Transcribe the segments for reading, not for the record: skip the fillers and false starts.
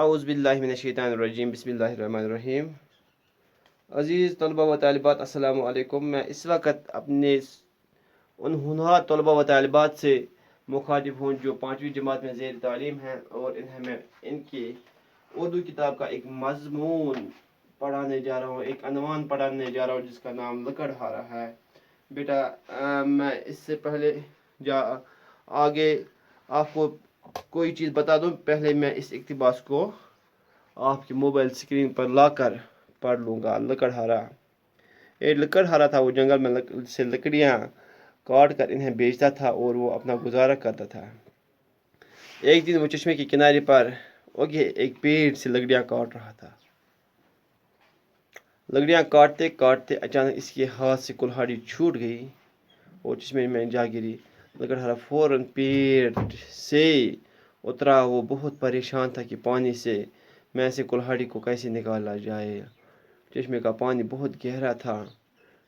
اعوذ باللہ من الشیطان الرجیم بسم اللہ الرحمن الرحیم. عزیز طلبہ و طالبات السلام علیکم. میں اس وقت اپنے ان ہنہار طلبہ و طالبات سے مخاطب ہوں جو 5ویں جماعت میں زیر تعلیم ہیں اور انہیں میں ان کی اردو کتاب کا ایک مضمون پڑھانے جا رہا ہوں, ایک عنوان پڑھانے جا رہا ہوں جس کا نام لکڑہارا ہے. بیٹا میں اس سے پہلے آگے آپ کو کوئی چیز بتا دوں. پہلے میں اس اقتباس کو آپ کی موبائل اسکرین پر لا کر پڑھ لوں گا. لکڑہارا, یہ لکڑہارا تھا وہ جنگل میں سے لکڑیاں کاٹ کر انہیں بیچتا تھا اور وہ اپنا گزارا کرتا تھا. ایک دن وہ چشمے کے کنارے پر ایک پیڑ سے لکڑیاں کاٹ رہا تھا. لکڑیاں کاٹتے کاٹتے اچانک اس کے ہاتھ سے کلہاڑی چھوٹ گئی اور چشمے میں جا گری. لکڑہارا فوراً پیڑ سے اترا. وہ بہت پریشان تھا کہ پانی سے کلہاڑی کو کیسے نکالا جائے. چشمے کا پانی بہت گہرا تھا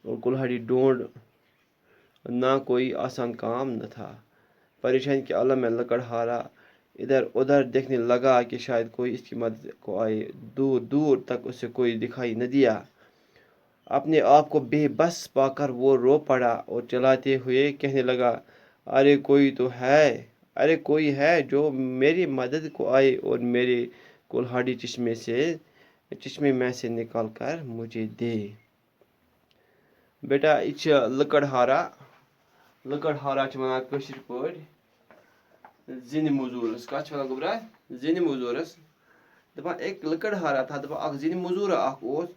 اور کلہاڑی ڈھونڈنا کوئی آسان کام نہ تھا. پریشانی کے عالم میں لکڑہارا ادھر ادھر دیکھنے لگا کہ شاید کوئی اس کی مدد کو آئے. دور دور تک اسے کوئی دکھائی نہ دیا. اپنے آپ کو بے بس پا کر وہ رو پڑا اور چلاتے ہوئے کہنے لگا, ارے کوئی ہے جو میری مدد کو آئے اور میری کلہاڑی چشمے میں سے نکال کر مجھے دے. بیٹا یہ لکڑہارا چھ ونان کشر پٲٹھۍ زِنہِ موٚزوٗرس. کتھ چھ ونان گوٚبرا؟ زِنہِ موٚزوٗرس. دپان ایک لکڑہارا تھا. دپان اکھ زِنہِ موٚزوٗر اکھ اوس,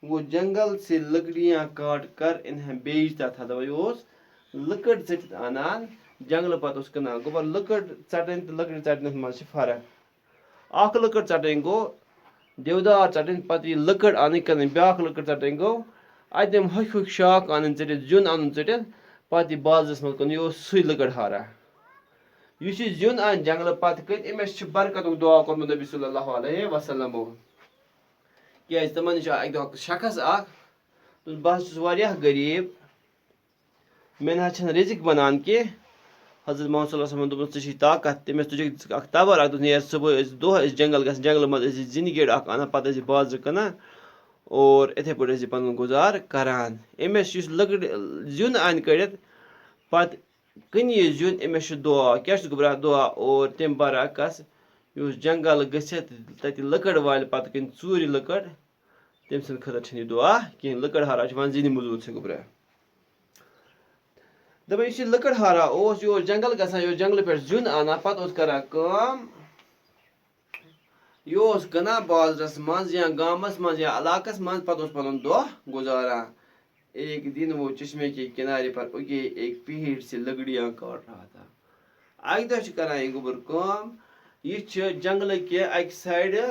وہ جنگل سے لکڑیاں کاٹ کر انہیں بیچتا تھا. دپان یہ اوس لکڑ ژٔٹِتھ انان جنگلہٕ پتہٕ اوس کٕنان. گوٚبر لکڑ ژٹٕنۍ تہٕ لکڑ ژٹنس منٛز چھِ فرق. اکھ لکڑ ژٹٕنۍ گوٚو دیودار ژٹٕنۍ, پتہٕ یہِ لکڑ انٕنۍ کٕنٕنۍ. بیاکھ لکڑ ژٹٕنۍ گوٚو اتہِ تِم ہوٚکھۍ ہوٚکھۍ شاخ انٕنۍ ژٔٹِتھ, زیُن انُن ژٔٹِتھ, پتہٕ یہِ بازرس منٛز کٕنُن. یہِ اوس سُے لکڑہارا. یُس یہِ زیُن انہِ جنگلہٕ پتہٕ کٕنہِ أمِس چھِ برکتُک دعا کوٚرمُت نبی صلی اللہ علیہ وسلمو. کیازِ تِمن نِش آو اکہِ دۄہ شخص اکھ, بہٕ حظ چھُس واریاہ غریٖب, مےٚ نہ حظ چھنہٕ رِزق بنان کینٛہہ. حضرت محمد صلی اللہ علیہ وسلمن دوٚپنس ژےٚ چھُے طاقت. تٔمِس تُجِکھ اکھ تبر اکھ, دوٚپُن نیرِ صبحٲے ٲسۍ دۄہ ٲسۍ جنگل گژھان, جنگلہٕ منٛز ٲسۍ زِنہِ گیڈ اکھ انان, پتہٕ ٲسۍ یہِ بازرٕ کٕنان اور اِتھے پٲٹھۍ ٲسۍ یہِ پنُن گُزار کران. أمِس یُس زیُن انہِ کٔڑِتھ پتہٕ کٕنہِ یہِ زیُن, أمِس چھُ دعا. کیاہ چھُس گوٚبرا دعا؟ اور تمہِ برعکس یُس جنگل گٔژھِتھ تتہِ لکڑ والہِ پتہٕ کٕنہِ ژوٗرِ لکڑ, تٔمۍ سٕنٛدِ خٲطرٕ چھنہٕ یہِ دعا کینٛہہ. لکڑہارا چھِ ونان زِنہِ موٚزوٗر چھِ گوٚبرا. دپان یُس یہِ لکڑہارا اوس, یہِ اوس جنگل گژھان, یہِ اوس جنگلہٕ پٮ۪ٹھ زیُن انان, پتہٕ اوس کران کٲم, یہِ اوس کٕنان بازرس منٛز یا گامس منٛز یا علاقس منٛز, پتہٕ اوس پنُن دۄہ گُزاران. ایک دن وہ چشمے کے کنارے پر ایک پیڑ سے لکڑیاں کاٹ رہا تھا. اکہِ دۄہ چھِ کران یہِ گوٚبُر کٲم, یہِ چھِ جنگلہٕ کہِ اکہِ سایڈٕ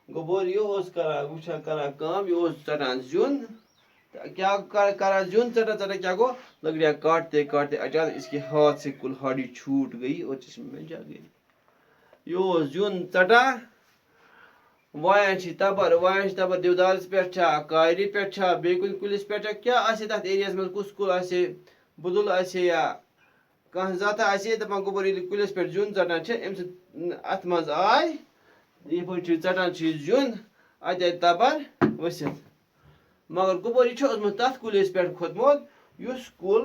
گوٚبُر یہِ اوس کران کٲم, یہِ اوس ژٹان زیُن. کیا کران زیُن ژٹان ژٹان کیا گوٚو, لکڑیاں کاٹتے کاٹتے اچانک اس کے ہاتھ سے کلہاڑی چھوٹ گئی اور چشمے میں جا گئی. یہ اوس زیُن ژٹان, وایان چھِ تبر دیودارس پٮ۪ٹھ چھا, کارِ پٮ۪ٹھ چھا, بیٚیہِ کُنہِ کُلِس پٮ۪ٹھ چھا, کیاہ آسہِ تتھ ایریاہس منٛز, کُس کُل آسہِ, بُدُل آسہِ یا کانٛہہ ذاتہ آسہِ. دپان گوٚبُر ییٚلہِ کُلِس پٮ۪ٹھ زیُن ژٹان چھِ, أمۍ سٕنٛدِ اتھ منٛز آے یِتھ پٲٹھۍ چھِ ژٹان چھِ یہِ زیُن, اتہِ آیہِ تبر ؤسِتھ. مگر گوٚبُر یہِ چھُ اوسمُت تتھ کُلِس پٮ۪ٹھ کھوٚتمُت یُس کُل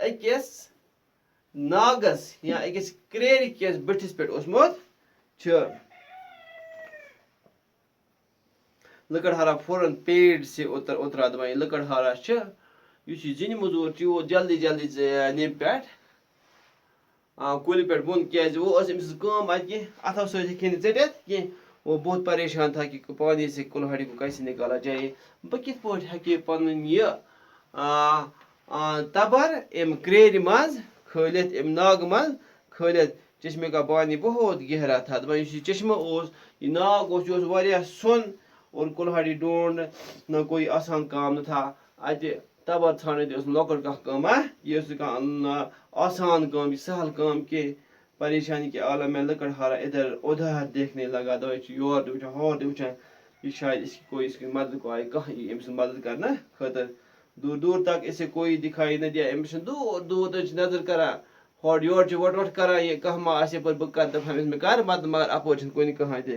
أکِس ناگس یا أکِس کرٛیرِ کِس بٔٹھِس پٮ۪ٹھ اوسمُت چھُ. لکڑہارا فوراً پیڑ سے اترا. دپان یہِ لکڑہارا چھِ, یُس یہِ زِنہِ موٚزوٗر چھُ, یہِ ووت جلدی جلدی نٮ۪مہِ پٮ۪ٹھ کُلہِ پٮ۪ٹھ بۄن, کیازِ وۄنۍ ٲس أمِس کٲم اتہِ کینٛہہ, اتھو سۭتۍ ہیٚکہِ نہٕ ژٔٹِتھ کینٛہہ. وہ بہت پریشان تھا کہ پانی سے کلہاڑی کو کیسے نکالا جائے. بہٕ کِتھ پٲٹھۍ ہیٚکہِ پنُن یہِ تبر امہِ کرٛیرِ منٛز کھٲلِتھ, امہِ ناگہٕ منٛز کھٲلِتھ. چشمے کا پانی بہت گہرا تھا. دپان یُس یہِ چشمہٕ اوس, یہِ ناگ اوس, یہِ اوس واریاہ سرٛوٚن اور کلہاڑی ڈھونڈنا کوئی آسان کام نہ تھا. اتہِ تبر ژھانڈٕنۍ تہِ ٲس نہٕ لۄکٕٹ کانٛہہ کٲمہ, یہِ ٲس نہٕ کانٛہہ آسان کٲم, یہِ سہل کٲم کینٛہہ. پریشانی کے عالم میں لکڑہارا ادھر ادھر دیکھنے لگا. دپان یہِ چھُ یور تہِ وٕچھان ہور تہِ وٕچھان, یہِ شاید اس کی مدد کو آئے, کانٛہہ یی أمۍ سٕنٛز مدد کرنہٕ خٲطرٕ. دور دور تک اسے کوئی دکھائی نہ دیا. أمِس چھِ دور دور تک چھِ نظر کران, ہورٕ یورٕ چھِ وۄٹھ وۄٹھ کران, یہِ کانٛہہ ما آسہِ یپٲرۍ, بہٕ کرٕ دپہٕ أمِس مےٚ کر مدد, مگر اپٲرۍ چھِنہٕ کُنہِ کٕہٕنۍ تہِ.